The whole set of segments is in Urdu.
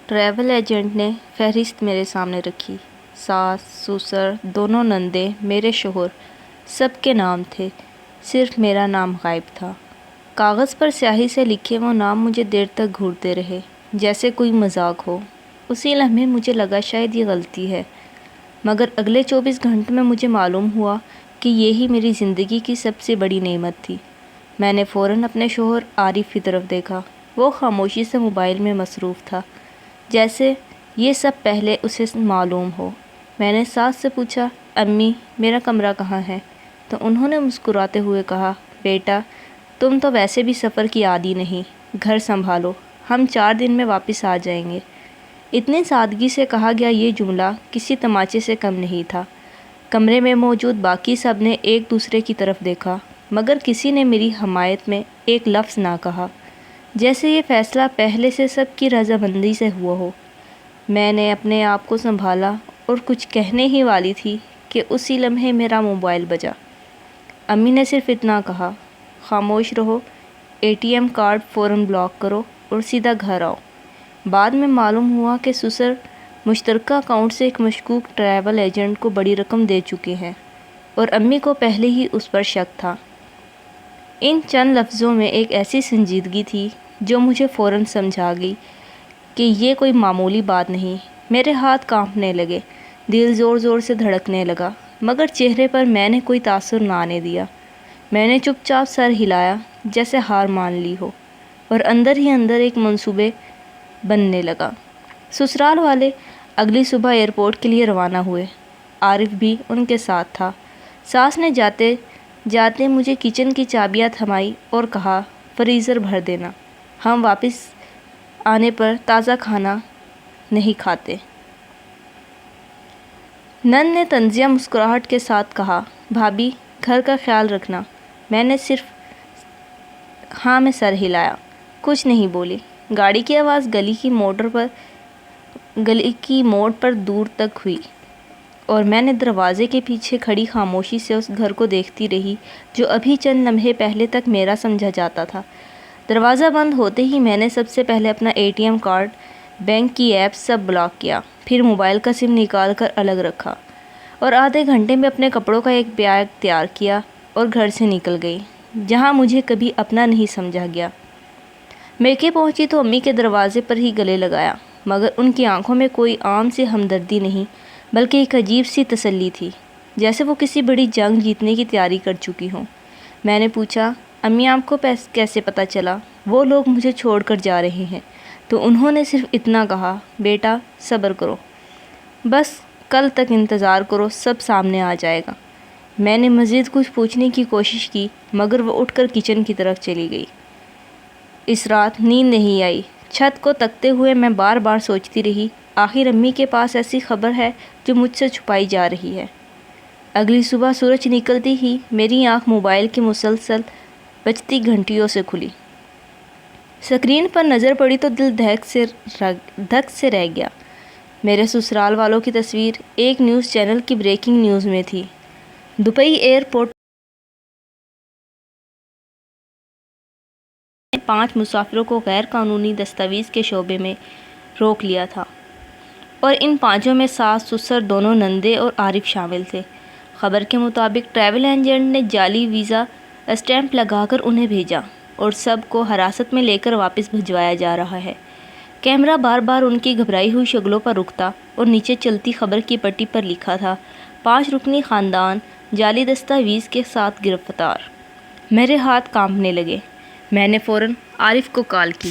ٹریول ایجنٹ نے فہرست میرے سامنے رکھی۔ ساس، سسر، دونوں نندے، میرے شوہر، سب کے نام تھے، صرف میرا نام غائب تھا۔ کاغذ پر سیاہی سے لکھے وہ نام مجھے دیر تک گھورتے رہے، جیسے کوئی مذاق ہو۔ اسی لمحے مجھے لگا شاید یہ غلطی ہے، مگر اگلے 24 گھنٹوں میں مجھے معلوم ہوا کہ یہی میری زندگی کی سب سے بڑی نعمت تھی۔ میں نے فوراً اپنے شوہر عارف کی طرف دیکھا۔ وہ خاموشی سے موبائل میں مصروف تھا، جیسے یہ سب پہلے اسے معلوم ہو۔ میں نے ساس سے پوچھا، امی میرا کمرہ کہاں ہے؟ تو انہوں نے مسکراتے ہوئے کہا، بیٹا تم تو ویسے بھی سفر کی عادی نہیں، گھر سنبھالو، ہم 4 دن میں واپس آ جائیں گے۔ اتنی سادگی سے کہا گیا یہ جملہ کسی تماچے سے کم نہیں تھا۔ کمرے میں موجود باقی سب نے ایک دوسرے کی طرف دیکھا، مگر کسی نے میری حمایت میں ایک لفظ نہ کہا، جیسے یہ فیصلہ پہلے سے سب کی رضامندی سے ہوا ہو۔ میں نے اپنے آپ کو سنبھالا اور کچھ کہنے ہی والی تھی کہ اسی لمحے میرا موبائل بجا۔ امی نے صرف اتنا کہا، خاموش رہو، ATM کارڈ فوراً بلاک کرو اور سیدھا گھر آؤ۔ بعد میں معلوم ہوا کہ سسر مشترکہ اکاؤنٹ سے ایک مشکوک ٹریول ایجنٹ کو بڑی رقم دے چکے ہیں اور امی کو پہلے ہی اس پر شک تھا۔ ان چند لفظوں میں ایک ایسی سنجیدگی تھی جو مجھے فوراً سمجھا گئی کہ یہ کوئی معمولی بات نہیں۔ میرے ہاتھ کانپنے لگے، دل زور زور سے دھڑکنے لگا، مگر چہرے پر میں نے کوئی تاثر نہ آنے دیا۔ میں نے چپ چاپ سر ہلایا، جیسے ہار مان لی ہو، اور اندر ہی اندر ایک منصوبے بننے لگا۔ سسرال والے اگلی صبح ایئرپورٹ کے لیے روانہ ہوئے۔ عارف بھی ان کے ساتھ تھا۔ ساس نے جاتے جاتے مجھے کچن کی چابیاں تھمائی اور کہا، فریزر بھر دینا، ہم واپس آنے پر تازہ کھانا نہیں کھاتے۔ نند نے طنزیہ مسکراہٹ کے ساتھ کہا، بھابھی گھر کا خیال رکھنا۔ میں نے صرف ہاں میں سر ہلایا، کچھ نہیں بولی۔ گاڑی کی آواز گلی کی موڑ پر دور تک ہوئی اور میں نے دروازے کے پیچھے کھڑی خاموشی سے اس گھر کو دیکھتی رہی جو ابھی چند لمحے پہلے تک میرا سمجھا جاتا تھا۔ دروازہ بند ہوتے ہی میں نے سب سے پہلے اپنا ATM کارڈ، بینک کی ایپ سب بلاک کیا، پھر موبائل کا سم نکال کر الگ رکھا اور آدھے گھنٹے میں اپنے کپڑوں کا ایک بیگ تیار کیا اور گھر سے نکل گئی، جہاں مجھے کبھی اپنا نہیں سمجھا گیا۔ میکے پہنچی تو امی کے دروازے پر ہی گلے لگایا، مگر ان کی آنکھوں میں کوئی عام سی ہمدردی نہیں، بلکہ ایک عجیب سی تسلی تھی، جیسے وہ کسی بڑی جنگ جیتنے کی تیاری کر چکی ہوں۔ میں نے پوچھا، امی آپ کو کیسے پتہ چلا وہ لوگ مجھے چھوڑ کر جا رہے ہیں؟ تو انہوں نے صرف اتنا کہا، بیٹا صبر کرو، بس کل تک انتظار کرو، سب سامنے آ جائے گا۔ میں نے مزید کچھ پوچھنے کی کوشش کی، مگر وہ اٹھ کر کچن کی طرف چلی گئی۔ اس رات نیند نہیں آئی۔ چھت کو تکتے ہوئے میں بار بار سوچتی رہی، آخر امی کے پاس ایسی خبر ہے جو مجھ سے چھپائی جا رہی ہے۔ اگلی صبح سورج نکلتی ہی میری آنکھ موبائل کی مسلسل بجتی گھنٹیوں سے کھلی۔ اسکرین پر نظر پڑی تو دل دھک سے رہ گیا۔ میرے سسرال والوں کی تصویر ایک نیوز چینل کی بریکنگ نیوز میں تھی۔ دبئی ایئرپورٹ 5 مسافروں کو غیر قانونی دستاویز کے شبے میں روک لیا تھا اور ان 5 میں ساس، سسر، دونوں نندے اور عارف شامل تھے۔ خبر کے مطابق ٹریول ایجنٹ نے جعلی ویزا اسٹیمپ لگا کر انہیں بھیجا اور سب کو حراست میں لے کر واپس بھجوایا جا رہا ہے۔ کیمرہ بار بار ان کی گھبرائی ہوئی شکلوں پر رکتا اور نیچے چلتی خبر کی پٹی پر لکھا تھا، 5 رکنی خاندان جعلی دستاویز کے ساتھ گرفتار۔ میرے ہاتھ کانپنے لگے۔ میں نے فوراً عارف کو کال کی،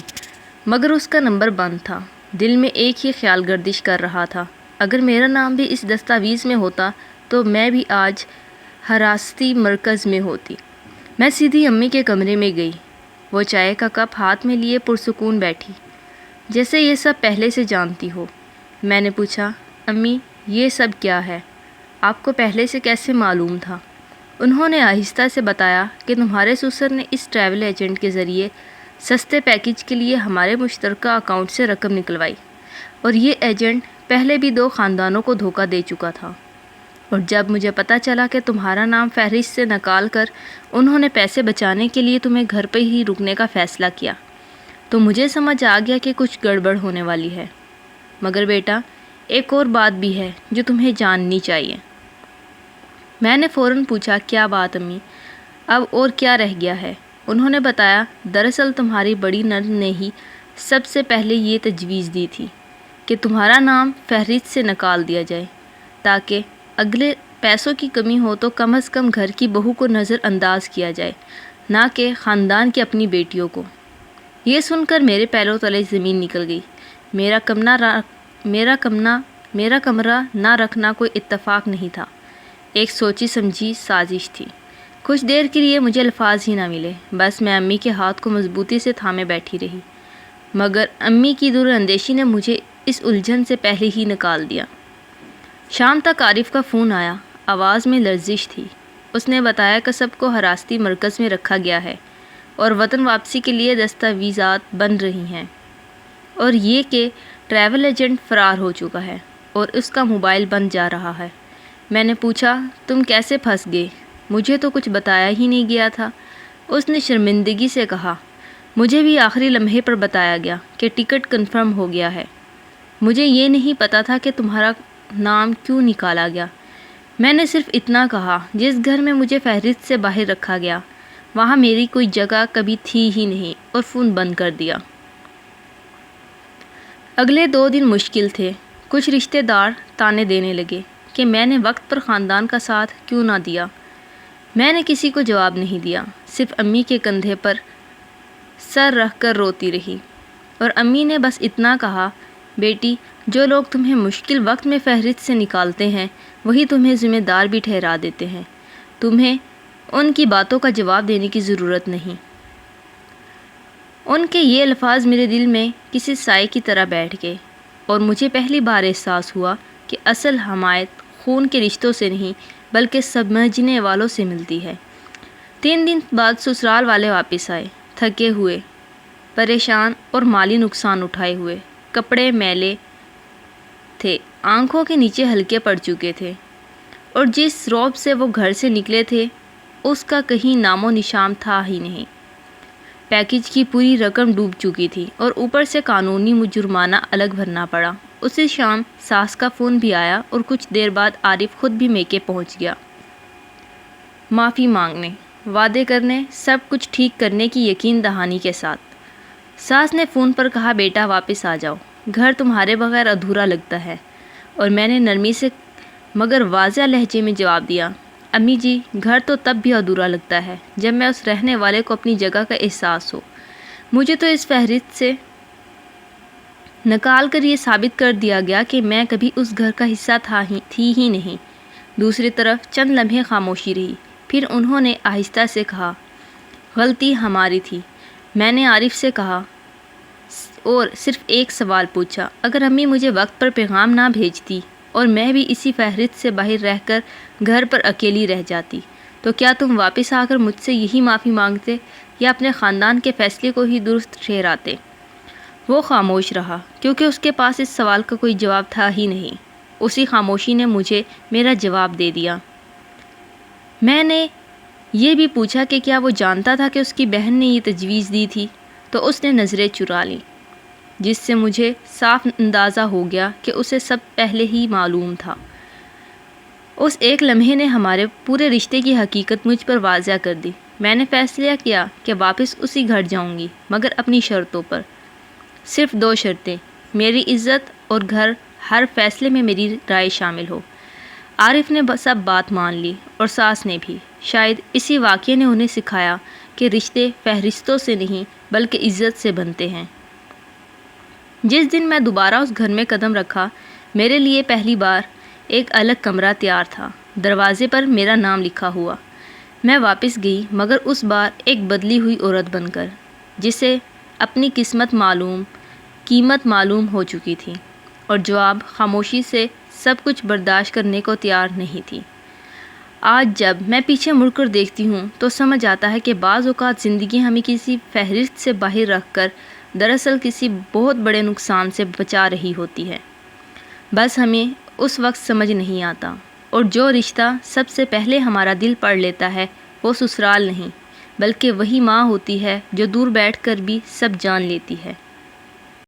مگر اس کا نمبر بند تھا۔ دل میں ایک ہی خیال گردش کر رہا تھا، اگر میرا نام بھی اس دستاویز میں ہوتا تو میں بھی آج حراستی مرکز میں ہوتی۔ میں سیدھی امی کے کمرے میں گئی۔ وہ چائے کا کپ ہاتھ میں لیے پرسکون بیٹھی، جیسے یہ سب پہلے سے جانتی ہو۔ میں نے پوچھا، امی یہ سب کیا ہے؟ آپ کو پہلے سے کیسے معلوم تھا؟ انہوں نے آہستہ سے بتایا کہ تمہارے سسر نے اس ٹریول ایجنٹ کے ذریعے سستے پیکج کے لیے ہمارے مشترکہ اکاؤنٹ سے رقم نکلوائی، اور یہ ایجنٹ پہلے بھی 2 خاندانوں کو دھوکہ دے چکا تھا، اور جب مجھے پتہ چلا کہ تمہارا نام فہرست سے نکال کر انہوں نے پیسے بچانے کے لیے تمہیں گھر پہ ہی رکنے کا فیصلہ کیا، تو مجھے سمجھ آ گیا کہ کچھ گڑبڑ ہونے والی ہے۔ مگر بیٹا ایک اور بات بھی ہے جو تمہیں جاننی چاہیے۔ میں نے فوراً پوچھا کیا بات امی؟ اب اور کیا رہ گیا ہے؟ انہوں نے بتایا دراصل تمہاری بڑی نند نے ہی سب سے پہلے یہ تجویز دی تھی کہ تمہارا نام فہرست سے نکال دیا جائے تاکہ اگلے پیسوں کی کمی ہو تو کم از کم گھر کی بہو کو نظر انداز کیا جائے، نہ کہ خاندان کی اپنی بیٹیوں کو۔ یہ سن کر میرے پیروں تلے زمین نکل گئی۔ میرا کمرہ نہ رکھنا کوئی اتفاق نہیں تھا، ایک سوچی سمجھی سازش تھی۔ کچھ دیر کے لیے مجھے الفاظ ہی نہ ملے، بس میں امی کے ہاتھ کو مضبوطی سے تھامے بیٹھی رہی، مگر امی کی دور اندیشی نے مجھے اس الجھن سے پہلے ہی نکال دیا۔ شام تک عارف کا فون آیا، آواز میں لرزش تھی۔ اس نے بتایا کہ سب کو حراستی مرکز میں رکھا گیا ہے اور وطن واپسی کے لیے دستاویزات بن رہی ہیں، اور یہ کہ ٹریول ایجنٹ فرار ہو چکا ہے اور اس کا موبائل بند جا رہا ہے۔ میں نے پوچھا تم کیسے پھنس گئے؟ مجھے تو کچھ بتایا ہی نہیں گیا تھا۔ اس نے شرمندگی سے کہا مجھے بھی آخری لمحے پر بتایا گیا کہ ٹکٹ کنفرم ہو گیا ہے۔ مجھے یہ نہیں پتا تھا کہ تمہارا نام کیوں نکالا گیا۔ میں نے صرف اتنا کہا جس گھر میں مجھے فہرست سے باہر رکھا گیا وہاں میری کوئی جگہ کبھی تھی ہی نہیں، اور فون بند کر دیا۔ اگلے 2 دن مشکل تھے۔ کچھ رشتہ دار تانے دینے لگے کہ میں نے وقت پر خاندان کا ساتھ کیوں نہ دیا۔ میں نے کسی کو جواب نہیں دیا، صرف امی کے کندھے پر سر رکھ کر روتی رہی، اور امی نے بس اتنا کہا بیٹی جو لوگ تمہیں مشکل وقت میں فہرست سے نکالتے ہیں وہی تمہیں ذمہ دار بھی ٹھہرا دیتے ہیں، تمہیں ان کی باتوں کا جواب دینے کی ضرورت نہیں۔ ان کے یہ الفاظ میرے دل میں کسی سائے کی طرح بیٹھ گئے، اور مجھے پہلی بار احساس ہوا کہ اصل حمایت خون کے رشتوں سے نہیں بلکہ سمجھنے والوں سے ملتی ہے۔ 3 دن بعد سسرال والے واپس آئے، تھکے ہوئے، پریشان اور مالی نقصان اٹھائے ہوئے۔ کپڑے میلے تھے، آنکھوں کے نیچے ہلکے پڑ چکے تھے، اور جس رعب سے وہ گھر سے نکلے تھے اس کا کہیں نام و نشان تھا ہی نہیں۔ پیکج کی پوری رقم ڈوب چکی تھی، اور اوپر سے قانونی جرمانہ الگ بھرنا پڑا۔ اسی شام ساس کا فون بھی آیا، اور کچھ دیر بعد عارف خود بھی میکے پہنچ گیا، معافی مانگنے، وعدے کرنے، سب کچھ ٹھیک کرنے کی یقین دہانی کے ساتھ۔ ساس نے فون پر کہا بیٹا واپس آ جاؤ، گھر تمہارے بغیر ادھورا لگتا ہے، اور میں نے نرمی سے مگر واضح لہجے میں جواب دیا امی جی گھر تو تب بھی ادھورا لگتا ہے جب میں اس رہنے والے کو اپنی جگہ کا احساس ہو۔ مجھے تو اس فہرست سے نکال کر یہ ثابت کر دیا گیا کہ میں کبھی اس گھر کا حصہ تھی ہی نہیں۔ دوسری طرف چند لمحے خاموشی رہی، پھر انہوں نے آہستہ سے کہا غلطی ہماری تھی۔ میں نے عارف سے کہا اور صرف ایک سوال پوچھا، اگر امی مجھے وقت پر پیغام نہ بھیجتی اور میں بھی اسی فہرست سے باہر رہ کر گھر پر اکیلی رہ جاتی تو کیا تم واپس آ کر مجھ سے یہی معافی مانگتے یا اپنے خاندان کے فیصلے کو ہی درست ٹھہراتے؟ وہ خاموش رہا کیونکہ اس کے پاس اس سوال کا کوئی جواب تھا ہی نہیں۔ اسی خاموشی نے مجھے میرا جواب دے دیا۔ میں نے یہ بھی پوچھا کہ کیا وہ جانتا تھا کہ اس کی بہن نے یہ تجویز دی تھی، تو اس نے نظریں چرا لیں، جس سے مجھے صاف اندازہ ہو گیا کہ اسے سب پہلے ہی معلوم تھا۔ اس ایک لمحے نے ہمارے پورے رشتے کی حقیقت مجھ پر واضح کر دی۔ میں نے فیصلہ کیا کہ واپس اسی گھر جاؤں گی، مگر اپنی شرطوں پر۔ صرف 2 شرطیں، میری عزت اور گھر، ہر فیصلے میں میری رائے شامل ہو۔ عارف نے سب بات مان لی، اور ساس نے بھی۔ شاید اسی واقعے نے انہیں سکھایا کہ رشتے فہرستوں سے نہیں بلکہ عزت سے بنتے ہیں۔ جس دن میں دوبارہ اس گھر میں قدم رکھا، میرے لیے پہلی بار ایک الگ کمرہ تیار تھا، دروازے پر میرا نام لکھا ہوا۔ میں واپس گئی، مگر اس بار ایک بدلی ہوئی عورت بن کر، جسے اپنی قیمت معلوم ہو چکی تھی، اور جو اب خاموشی سے سب کچھ برداشت کرنے کو تیار نہیں تھی۔ آج جب میں پیچھے مڑ کر دیکھتی ہوں تو سمجھ آتا ہے کہ بعض اوقات زندگی ہمیں کسی فہرست سے باہر رکھ کر دراصل کسی بہت بڑے نقصان سے بچا رہی ہوتی ہے، بس ہمیں اس وقت سمجھ نہیں آتا۔ اور جو رشتہ سب سے پہلے ہمارا دل پڑھ لیتا ہے وہ سسرال نہیں بلکہ وہی ماں ہوتی ہے جو دور بیٹھ کر بھی سب جان لیتی ہے۔